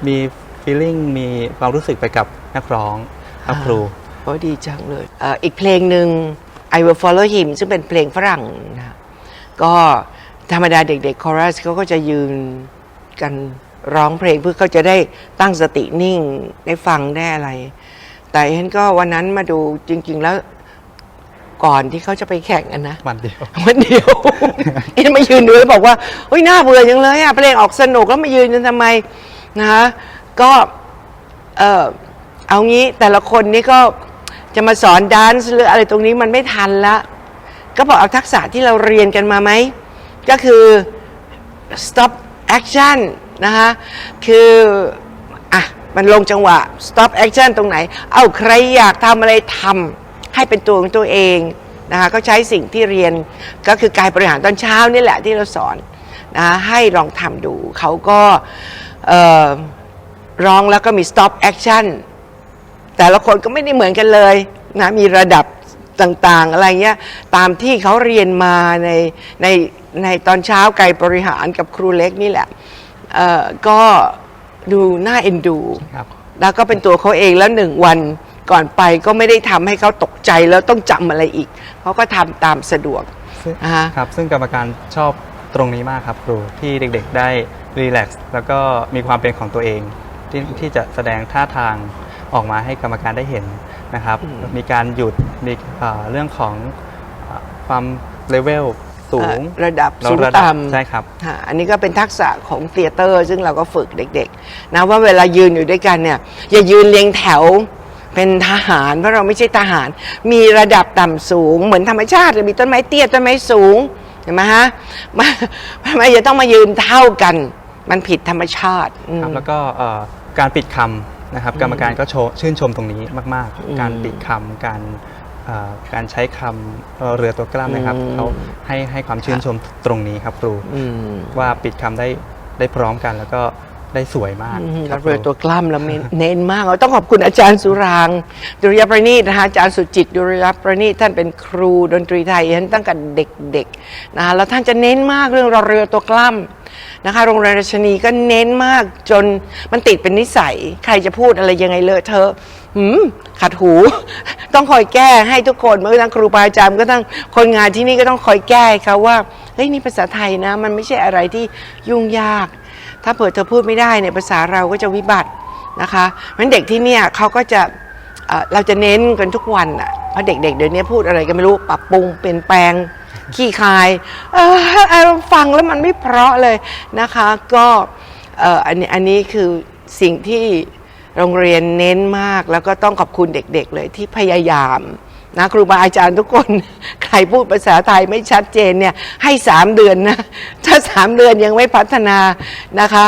Speaker 2: มี feeling มีความรู้สึกไปกับนักร้องครับครู
Speaker 1: โอ้ดีจังเลยอีกเพลงหนึ่ง I Will Follow Him ซึ่งเป็นเพลงฝรั่งนะก็ธรรมดาเด็กๆคอรัสเขาก็จะยืนกันร้องเพลงเพื่อเขาจะได้ตั้งสตินิ่งได้ฟังได้อะไร แต่ฉันก็วันนั้นมาดูจริงๆแล้วก่อนที่เขาจะไปแข่งนะ
Speaker 2: วันเดียว
Speaker 1: วันเดียว เอ็นมายืนดูแล้วบอกว่าเฮ้ยน่าเบื่อจังเลยอะเพลงออกสนุกแล้วมายืนกันทำไมนะคะก็เอางี้แต่ละคนนี่ก็จะมาสอนแดนซ์หรืออะไรตรงนี้มันไม่ทันละก็บอกเอาทักษะที่เราเรียนกันมาไหมก็คือ stop action นะคะคืออ่ะมันลงจังหวะ stop action ตรงไหนเอาใครอยากทำอะไรทำให้เป็นตัวของตัวเองนะคะก็ใช้สิ่งที่เรียนก็คือการบริหารตอนเช้านี่แหละที่เราสอนนะให้ลองทำดูเขาก็ร้องแล้วก็มี stop action แต่ละคนก็ไม่ได้เหมือนกันเลยนะมีระดับต่างๆอะไรเงี้ยตามที่เขาเรียนมาในตอนเช้าไกลบริหารกับครูเล็กนี่แหละก็ดูน่าเอ็นดู
Speaker 2: ครับ
Speaker 1: แล้วก็เป็นตัวเขาเองแล้ว1 วันก่อนไปก็ไม่ได้ทำให้เขาตกใจแล้วต้องจำอะไรอีกเขาก็ทำตามสะดวก
Speaker 2: ครับซึ่งกรรมการชอบตรงนี้มากครับครูที่เด็กๆได้รีแลกซ์แล้วก็มีความเป็นของตัวเองที่จะแสดงท่าทางออกมาให้กรรมการได้เห็นนะครับมีการหยุดมีเรื่องของความเลเวลสูง
Speaker 1: ระดับ
Speaker 2: แล้ว
Speaker 1: สูง
Speaker 2: ระดับ
Speaker 1: ต่ำ
Speaker 2: ใช่ครับ
Speaker 1: อันนี้ก็เป็นทักษะของเธียเตอร์ซึ่งเราก็ฝึกเด็กๆนะว่าเวลายืนอยู่ด้วยกันเนี่ยอย่ายืนเรียงแถวเป็นทหารเพราะเราไม่ใช่ทหารมีระดับต่ำสูงเหมือนธรรมชาติมีต้นไม้เตี้ยต้นไม้สูงเห็นไหมฮะไม่จะต้องมายืนเท่ากันมันผิดธรรมชาติ
Speaker 2: ครับแล้วก็การปิดคำนะครับกรรมการก็ชื่นชมตรงนี้มากๆ การปิดคำการใช้คำเรือตัวกล้ามนะครับเขาให้ความชื่นชมตรงนี้ครับครูว่าปิดคำได้พร้อมกันแล้วก็ได้สวยมากครับ
Speaker 1: เรือตัวกล้ำแล้วเน้นมากเราต้องขอบคุณอาจารย์สุรางค์ดุริยประณีตนะคะอาจารย์สุจิตดุริยประณีตท่านเป็นครูดนตรีไทยท่านตั้งแต่เด็กๆนะคะแล้วท่านจะเน้นมากเรื่องเรือตัวกล้ำนะคะโรงเรียนราชนีก็เน้นมากจนมันติดเป็นนิสัยใครจะพูดอะไรยังไงเลอะเทอะขัดหู ต้องคอยแก้ให้ทุกคนเมื่อทั้งครูบาอาจารย์ก็ทั้งคนงานที่นี่ก็ต้องคอยแก้เขาว่าเฮ้ยนี่ภาษาไทยนะมันไม่ใช่อะไรที่ยุ่งยากถ้าเผื่อเธอพูดไม่ได้เนี่ยภาษาเราก็จะวิบัตินะคะเพราะฉะนั้นเด็กที่เนี่ยเขาก็จะเราจะเน้นกันทุกวันอ่ะเพราะเด็กๆเดี๋ยวนี้พูดอะไรก็ไม่รู้ปรับปรุงเปลี่ยนแปลงขี้คายฟังแล้วมันไม่เพราะเลยนะคะก็อันนี้คือสิ่งที่โรงเรียนเน้นมากแล้วก็ต้องขอบคุณเด็กๆเลยที่พยายามนะครูบาอาจารย์ทุกคนใครพูดภาษาไทยไม่ชัดเจนเนี่ยให้3 เดือนนะถ้า3 เดือนยังไม่พัฒนานะคะ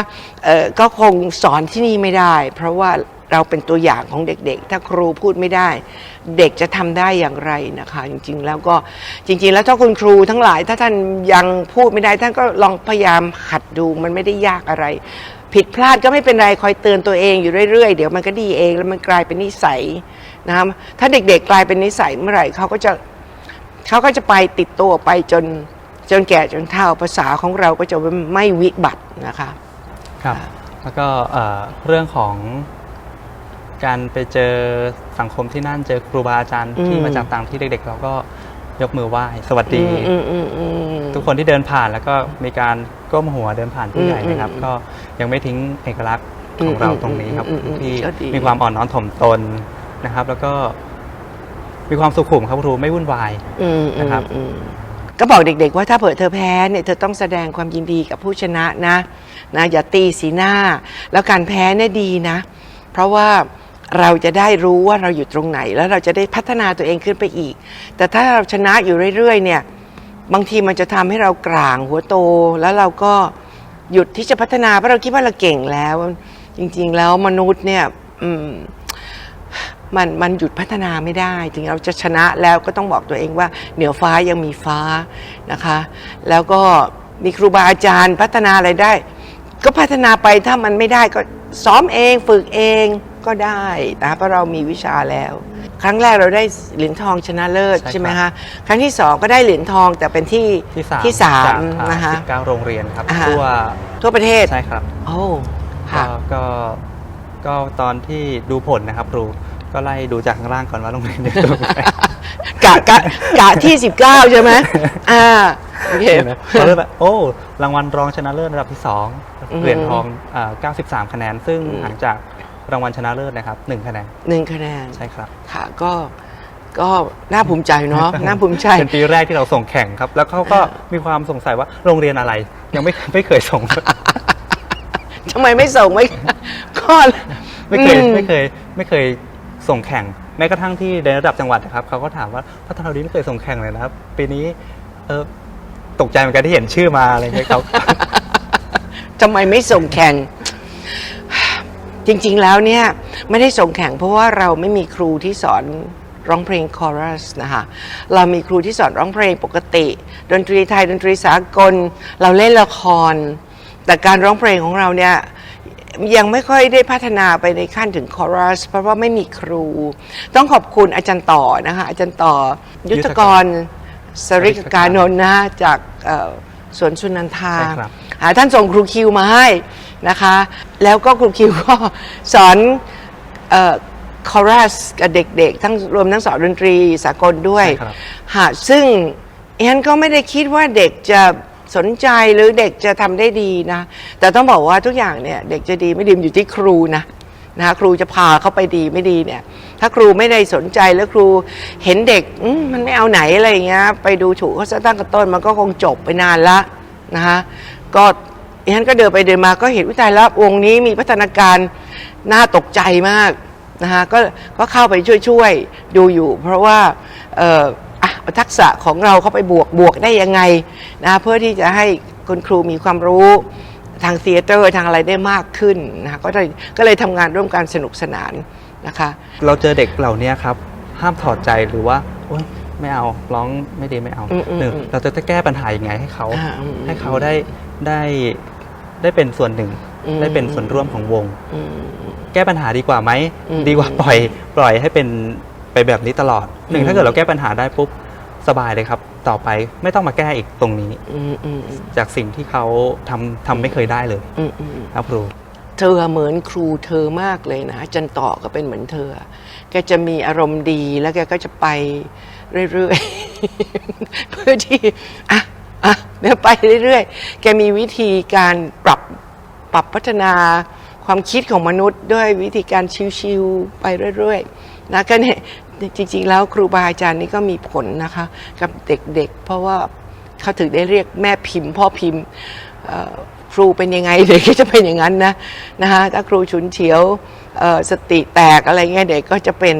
Speaker 1: ก็คงสอนที่นี่ไม่ได้เพราะว่า เราเป็นตัวอย่างของเด็กๆถ้าครูพูดไม่ได้เด็กจะทำได้อย่างไรนะคะจริงๆแล้วถ้าคุณครูทั้งหลายถ้าท่านยังพูดไม่ได้ท่านก็ลองพยายามหัดดูมันไม่ได้ยากอะไรผิดพลาดก็ไม่เป็นไรคอยเตือนตัวเองอยู่เรื่อยๆเดี๋ยวมันก็ดีเองแล้วมันกลายเป็นนิสัยนะครับถ้าเด็กๆกลายเป็นนิสัยเมื่อไหร่เขาก็จะไปติดตัวไปจนแก่จนเฒ่าภาษาของเราก็จะไม่วิบัตินะคะ
Speaker 2: ครับแล้วก็เรื่องของการไปเจอสังคมที่นั่นเจอครูบาอาจารย์ที่มาจากต่างที่เด็กๆเราก็ยกมือไหว้สวัสดีทุกคนที่เดินผ่านแล้วก็มีการก้มหัวเดินผ่านผู้ใหญ่นะครับก็ยังไม่ทิ้งเอกลักษณ์ของเราตรงนี้ครับที่มีความอ่อนน้อมถ่อมตนนะครับแล้วก็มีความสุขุมครับครูไม่วุ่นวายนะครับ
Speaker 1: ก็บอกเด็กๆว่าถ้าเผื่อเธอแพ้เนี่ยเธอต้องแสดงความยินดีกับผู้ชนะนะอย่าตีสีหน้าแล้วการแพ้เนี่ยดีนะเพราะว่าเราจะได้รู้ว่าเราอยู่ตรงไหนแล้วเราจะได้พัฒนาตัวเองขึ้นไปอีกแต่ถ้าเราชนะอยู่เรื่อยๆเนี่ยบางทีมันจะทำให้เรากลางหัวโตแล้วเราก็หยุดที่จะพัฒนาเพราะเราคิดว่าเราเก่งแล้วจริงๆแล้วมนุษย์เนี่ยมันหยุดพัฒนาไม่ได้ถึงเราจะชนะแล้วก็ต้องบอกตัวเองว่าเหนือฟ้ายังมีฟ้านะคะแล้วก็มีครูบาอาจารย์พัฒนาอะไรได้ก็พัฒนาไปถ้ามันไม่ได้ก็ซ้อมเองฝึกเองก็ได้นะเพราะเรามีวิชาแล้วครั้งแรกเราได้เหรียญทองชนะเลิศใช่ไหมคะครั้งที่2ก็ได้เหรียญทองแต่เป็นที่3นะคะ
Speaker 2: 19โรงเรียนครับ
Speaker 1: ทั่วประเทศ
Speaker 2: ใช่ครับ
Speaker 1: โอ้ค่ะ
Speaker 2: ก็ตอนที่ดูผลนะครับครูก็ไล่ดูจากข้างล่างก่อนว่าโรงเรียนเด็กตรงไหน
Speaker 1: กะที่19ใช่ไหม
Speaker 2: โอเคเขาเลยแบบโอ้รางวัลรองชนะเลิศระดับที่2เหรียญทอง93คะแนนซึ่งหลังจากรางวัลชนะเลิศนะครับ1คะแนน
Speaker 1: 1คะแนน
Speaker 2: ใช่ครับ
Speaker 1: ค่ะก็น่าภูมิใจเนาะน่าภูมิใจ
Speaker 2: เป็นปีแรกที่เราส่งแข่งครับแล้วเขาก็มีความสงสัยว่าโรงเรียนอะไรยังไม่เคยส่ง
Speaker 1: ทำไมไม่ส่งก็
Speaker 2: ไม่เคยส่งแข่งแม้กระทั่งที่ในระดับจังหวัดนะครับเขาก็ถามว่าพัฒนาดีไม่เคยส่งแข่งเลยนะครับปีนี้ตกใจเหมือนกันที่เห็นชื่อมาอะไรเงี้ยเขา
Speaker 1: ทำไมไม่ส่งแข่งจริงๆแล้วเนี่ยไม่ได้ส่งแข่งเพราะว่าเราไม่มีครูที่สอนร้องเพลงคอรัสนะคะเรามีครูที่สอนร้องเพลงปกติดนตรีไทยดนตรีสากลเราเล่นละครแต่การร้องเพลงของเราเนี่ยยังไม่ค่อยได้พัฒนาไปในขั้นถึงคอรัสเพราะว่าไม่มีครูต้องขอบคุณอาจารย์ต่อนะคะอาจารย์ต่อยุทธกรสริกานนท์นะจากสวนสุนันทาท่านส่งครูคิวมาให้นะคะแล้วก็ครูคิวก็สอนคอรัสกับเด็กๆทั้งรวมทั้งสอนดนตรีสากลด้วยซึ่งฉันก็ไม่ได้คิดว่าเด็กจะสนใจหรือเด็กจะทำได้ดีนะแต่ต้องบอกว่าทุกอย่างเนี่ยเด็กจะดีไม่ดีอยู่ที่ครูนะครูจะพาเขาไปดีไม่ดีเนี่ยถ้าครูไม่ได้สนใจแล้วครูเห็นเด็กมันไม่เอาไหนอะไรอย่างเงี้ยไปดูถูกเขาซะตั้งแต่ต้นมันก็คงจบไปนานละนะคะก็ฉันก็เดินไปเดินมาก็เห็นวิจัยแล้ววงนี้มีพัฒนาการน่าตกใจมากนะคะก็เข้าไปช่วยดูอยู่เพราะว่าทักษะของเราเข้าไปบวกได้ยังไงนะเพื่อที่จะให้คุณครูมีความรู้ทางเธียเตอร์ทางอะไรได้มากขึ้นนะคะก็เลยทำงานร่วมกันสนุกสนานนะคะ
Speaker 2: เราเจอเด็กเหล่านี้ครับห้ามถอดใจหรือว่าโอ๊ยไม่เอาร้องไม่ดีไม่เอาเราจะแก้ปัญหายังไงให้เขาได้เป็นส่วนหนึ่งได้เป็นส่วนร่วมของวงแก้ปัญหาดีกว่าไหมดีกว่าปล่อยให้เป็นไปแบบนี้ตลอดถ้าเกิดเราแก้ปัญหาได้ปุ๊บสบายเลยครับต่อไปไม่ต้องมาแก้อีกตรงนี้จากสิ่งที่เขาทำไม่เคยได้เลยครับครู
Speaker 1: เธอเหมือนครูเธอมากเลยนะจันต่อก็เป็นเหมือนเธอแกจะมีอารมณ์ดีแล้วแกก็จะไปเรื่อยๆเพื่อที่เดี๋ยวไปเรื่อยๆแกมีวิธีการปรับพัฒนาความคิดของมนุษย์ด้วยวิธีการชิวๆไปเรื่อยๆนะก็เนี่ยจริงๆแล้วครูบาอาจารย์นี่ก็มีผลนะคะกับเด็กๆเพราะว่าเขาถึงได้เรียกแม่พิมพ์พ่อพิมพ์ครูเป็นยังไงเด็กก็จะเป็นอย่างนั้นนะคะถ้าครูฉุนเฉียวสติแตกอะไรเงี้ยเด็กก็จะเป็น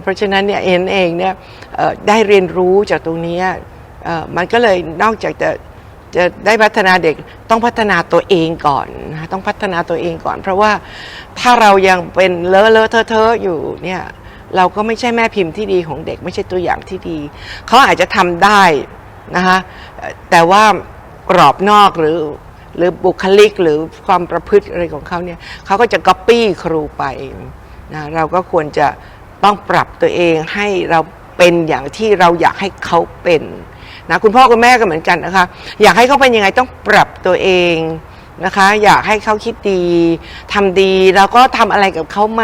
Speaker 1: เพราะฉะนั้นเนี่ยเองเนี่ยได้เรียนรู้จากตรงนี้มันก็เลยนอกจากจะ จะได้พัฒนาเด็กต้องพัฒนาตัวเองก่อนนะต้องพัฒนาตัวเองก่อน เพราะว่าถ้าเรายังเป็นเลอะเลอะเทอะเทอะอยู่เนี่ยเราก็ไม่ใช่แม่พิมพ์ที่ดีของเด็กไม่ใช่ตัวอย่างที่ดีเขาอาจจะทำได้นะคะแต่ว่ากรอบนอกหรือบุคลิกหรือความประพฤติอะไรของเขาเนี่ยเขาก็จะก๊อปปี้ครูไปนะเราก็ควรจะต้องปรับตัวเองให้เราเป็นอย่างที่เราอยากให้เขาเป็นนะคุณพ่อคุณแม่ก็เหมือนกันนะคะอยากให้เขาเป็นยังไงต้องปรับตัวเองนะคะอยากให้เขาคิดดีทำดีแล้วก็ทำอะไรกับเขาไหม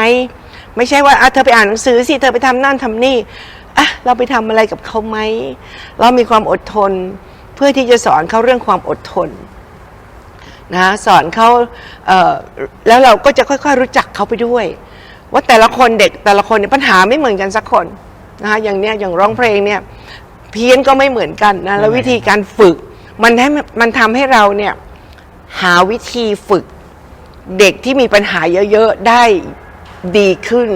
Speaker 1: ไม่ใช่ว่าเธอไปอ่านหนังสือสิเธอไปทำนั่นทำนี่เราไปทำอะไรกับเขาไหมเรามีความอดทนเพื่อที่จะสอนเขาเรื่องความอดทนนะสอนเขาแล้วเราก็จะค่อยๆรู้จักเขาไปด้วยว่าแต่ละคนเด็กแต่ละคนเนี่ยปัญหาไม่เหมือนกันสักคนนะคะอย่างร้องเพลงเนี่ยเพี้ยนก็ไม่เหมือนกันนะแล้ววิธีการฝึกมันทำให้เราเนี่ยหาวิธีฝึกเด็กที่มีปัญหาเยอะๆได้ดีขึ้น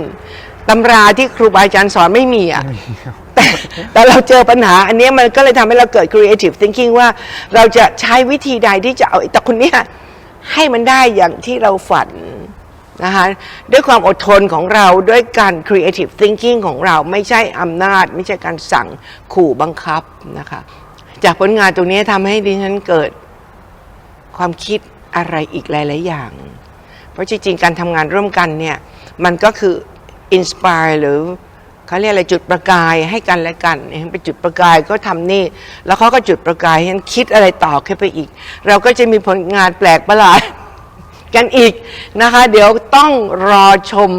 Speaker 1: ตำราที่ครูบาอาจารย์สอนไม่มีแต่เราเจอปัญหาอันนี้มันก็เลยทำให้เราเกิด creative thinking ว่าเราจะใช้วิธีใดที่จะเอาแต่คนนี้ให้มันได้อย่างที่เราฝันนะคะด้วยความอดทนของเราด้วยการ creative thinking ของเราไม่ใช่อำนาจไม่ใช่การสั่งขู่บังคับนะคะจากผลงานตรงนี้ทำให้ดิฉันเกิดความคิดอะไรอีกหลายๆอย่างเพราะจริงๆการทำงานร่วมกันเนี่ยมันก็คือ inspire หรือเขาเรียกอะไรจุดประกายให้กันและกันไปจุดประกายก็ทำนี่แล้วเขาก็จุดประกายให้คิดอะไรต่อขึ้นไปอีกเราก็จะมีผลงานแปลกประหลาดกันอีกนะคะเดี๋ยวต้องรอชม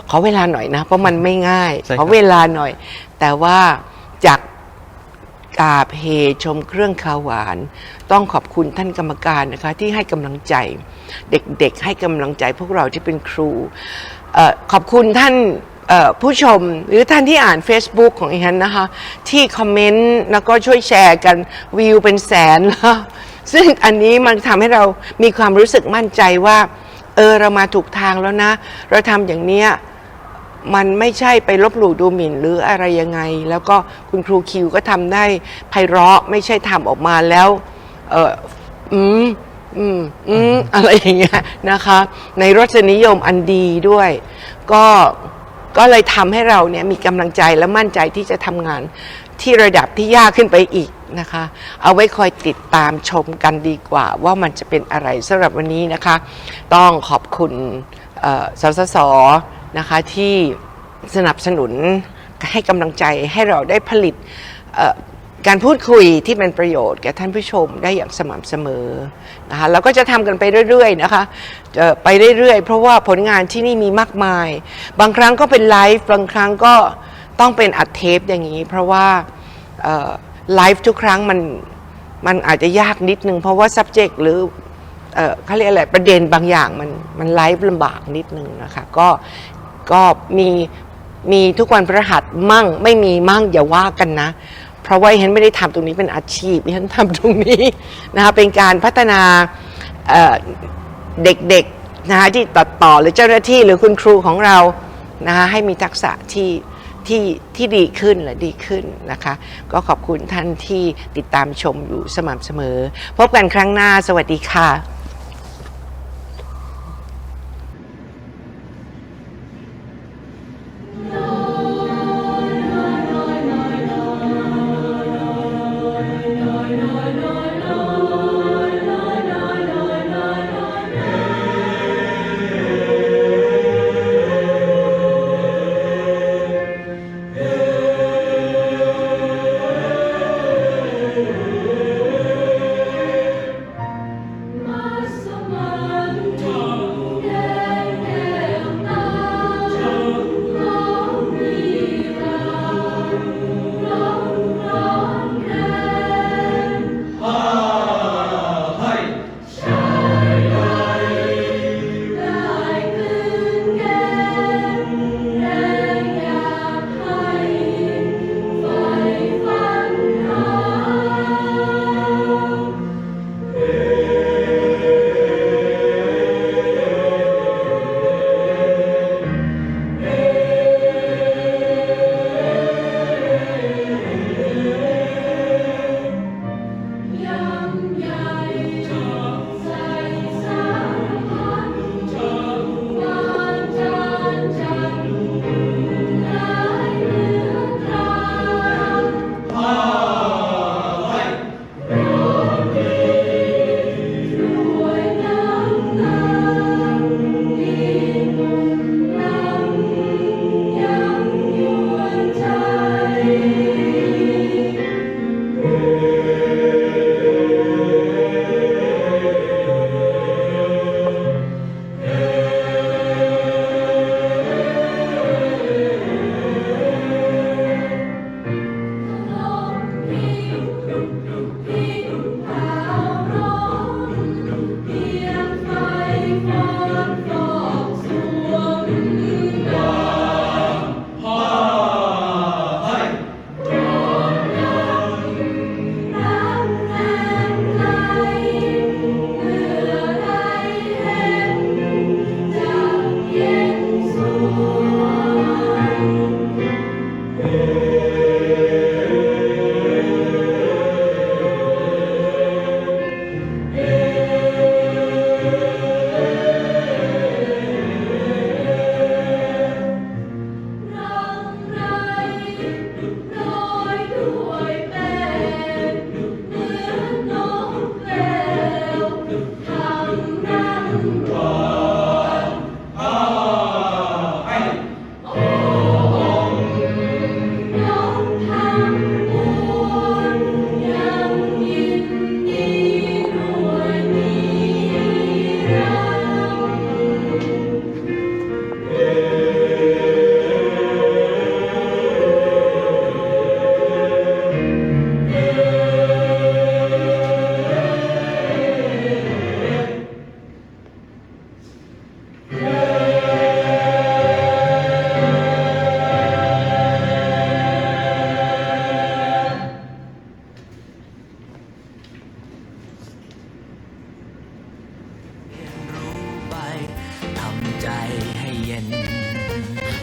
Speaker 1: ขอเวลาหน่อยนะเพราะมันไม่ง่ายขอเวลาหน่อยแต่ว่าจากกาบเฮชมเครื่องคาวหวานต้องขอบคุณท่านกรรมการนะคะที่ให้กำลังใจเด็กๆให้กำลังใจพวกเราที่เป็นครูขอบคุณท่านผู้ชมหรือท่านที่อ่าน Facebook ของอีฉันนะคะที่คอมเมนต์แล้วก็ช่วยแชร์กันวิวเป็นแสนแล้วซึ่งอันนี้มันทำให้เรามีความรู้สึกมั่นใจว่าเรามาถูกทางแล้วนะเราทำอย่างเนี้ยมันไม่ใช่ไปลบหลู่ดูหมิ่นหรืออะไรยังไงแล้วก็คุณครูคิวก็ทำได้ไพเราะไม่ใช่ทำออกมาแล้วอะไรอย่างเงี้ยนะคะในรสนิยมอันดีด้วยก็เลยทำให้เราเนี่ยมีกำลังใจและมั่นใจที่จะทำงานที่ระดับที่ยากขึ้นไปอีกนะคะเอาไว้คอยติดตามชมกันดีกว่าว่ามันจะเป็นอะไรสำหรับวันนี้นะคะต้องขอบคุณสสสนะคะที่สนับสนุนให้กำลังใจให้เราได้ผลิตการพูดคุยที่เป็นประโยชน์แก่ท่านผู้ชมได้อย่างสม่ำเสมอนะคะแล้วก็จะทำกันไปเรื่อยๆนะคะไปเรื่อยๆเพราะว่าผลงานที่นี่มีมากมายบางครั้งก็เป็นไลฟ์บางครั้งก็ต้องเป็นอัดเทปอย่างนี้เพราะว่าไลฟ์ทุกครั้งมันอาจจะยากนิดนึงเพราะว่า subject หรือเขาเรียกอะไรประเด็นบางอย่างมันไลฟ์ลำบากนิดนึงนะคะก็มีทุกวันพฤหัสมั่งไม่มีมั่งอย่าว่ากันนะเพราะว่าฉันไม่ได้ทำตรงนี้เป็นอาชีพฉันทำตรงนี้นะคะเป็นการพัฒนาเด็กๆนะคะที่ตัดต่อหรือเจ้าหน้าที่หรือคุณครูของเรานะคะให้มีทักษะที่ดีขึ้นและดีขึ้นนะคะก็ขอบคุณท่านที่ติดตามชมอยู่สม่ำเสมอพบกันครั้งหน้าสวัสดีค่ะ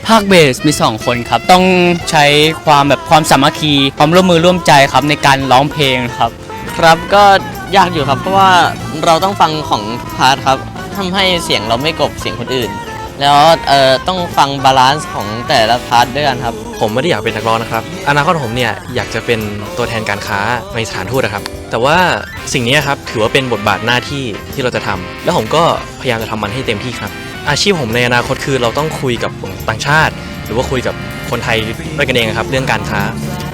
Speaker 3: ภาคเบสมี2คนครับต้องใช้ความสามัคคีความร่วมมือร่วมใจครับในการร้องเพลงครับ
Speaker 4: ครับก็ยากอยู่ครับเพราะว่าเราต้องฟังของทุกพาร์ทครับทำให้เสียงเราไม่กลบเสียงคนอื่น แล้วต้องฟังบาลานซ์ของแต่ละพาร์ทด้วยกันครับ
Speaker 5: ผมไม่ได้อยากเป็นนักร้องนะครับอนาคตของผมเนี่ยอยากจะเป็นตัวแทนการค้าในสถานทูตนะครับแต่ว่าสิ่งนี้ครับถือว่าเป็นบทบาทหน้าที่ที่เราจะทำแล้วผมก็พยายามจะทำมันให้เต็มที่ครับอาชีพผมในอนาคตคือเราต้องคุยกับต่างชาติ หรือว่าคุยกับคนไทยด้วยกันเองครับเรื่องการค้า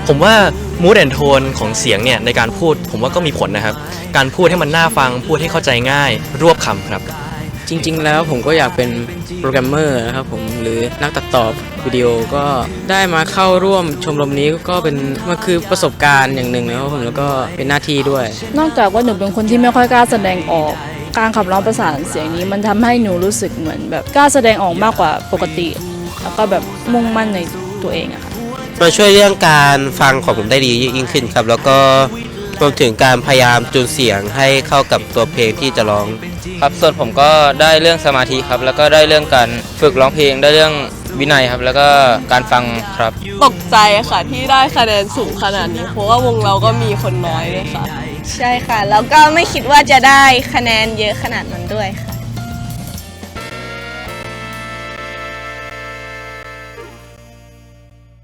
Speaker 5: ผมว่า mood and tone ของเสียงเนี่ยในการพูดผมว่าก็มีผลนะครับการพูดให้มันน่าฟังพูดให้เข้าใจง่ายรวบคำครับ
Speaker 4: จริงๆแล้วผมก็อยากเป็นโปรแกรมเมอร์นะครับผมหรือนักตัดต่อวิดีโอก็ได้มาเข้าร่วมชมรมนี้ก็มันคือประสบการณ์อย่างหนึ่งนะครับผมแล้วก็เป็นหน้าที่ด้วย
Speaker 6: นอกจากว่าหนูเป็นคนที่ไม่ค่อยกล้าแสดงออกการขับร้องประสานเสียงนี้มันทำให้หนูรู้สึกเหมือนแบบกล้าแสดงออกมากกว่าปกติ แล้วก็แบบมุ่งมั่นในตัวเองอะค่ะ
Speaker 7: มาช่วยเรื่องการฟังของผมได้ดียิ่งขึ้นครับแล้วก็รวมถึงการพยายามจูนเสียงให้เข้ากับตัวเพลงที่จะร้องครับส่วนผมก็ได้เรื่องสมาธิครับแล้วก็ได้เรื่องการฝึกร้องเพลงได้เรื่องวินัยครับแล้วก็การฟังครับ
Speaker 8: ตกใจค่ะที่ได้คะแนนสูงขนาดนี้เพราะว่าวงเราก็มีคนน้อยด้วยค่ะ
Speaker 9: ใช่ค่ะแล้วก็ไม่คิดว่าจะได้คะแนนเยอะขนาดนั้นด้วยค่ะ